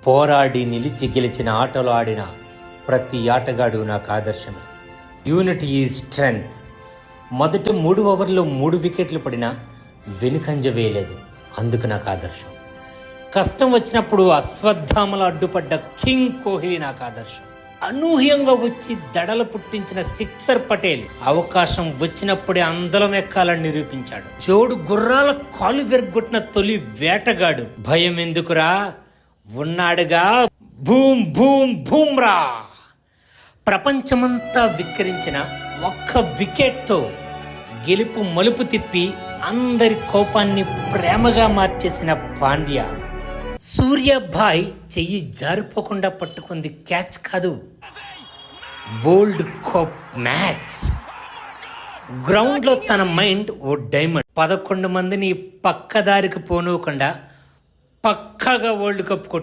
పోరాడి నిలిచి గెలిచిన ఆటలు ఆడిన ప్రతి ఆటగాడు నాకు ఆదర్శమే. Unity is strength. మొదటి 3 ఓవర్లో 3 వికెట్లు పడినా వెనుకంజ వేయలేదు, అందుకు నాకు ఆదర్శం. కష్టం వచ్చినప్పుడు అశ్వత్థామలో అడ్డుపడ్డ కింగ్ కోహ్లీ నాకు ఆదర్శం. అనూహ్యంగా వచ్చి దడలు పుట్టించిన సిక్సర్ పటేల్ అవకాశం వచ్చినప్పుడే అందలం ఎక్కాలని నిరూపించాడు. జోడు గుర్రాల కాలు విరగొట్టిన తొలి వేటగాడు భయం ఎందుకురా, ఉన్నాడుగా బూమ్ బూమ్ బూమ్రా. ప్రపంచమంతా విక్రించిన ఒక్క వికెట్తో గెలుపు మలుపు తిప్పి అందరి కోపాన్ని ప్రేమగా మార్చేసిన పాండ్యా. సూర్యాభాయ్ చెయ్యి జారిపోకుండా పట్టుకుంది క్యాచ్ కాదు, వరల్డ్ కప్ మ్యాచ్. గ్రౌండ్లో తన మైండ్ ఓ డైమండ్. 11 మందిని పక్కదారికి పోనివ్వకుండా పక్కాగా వరల్డ్ కప్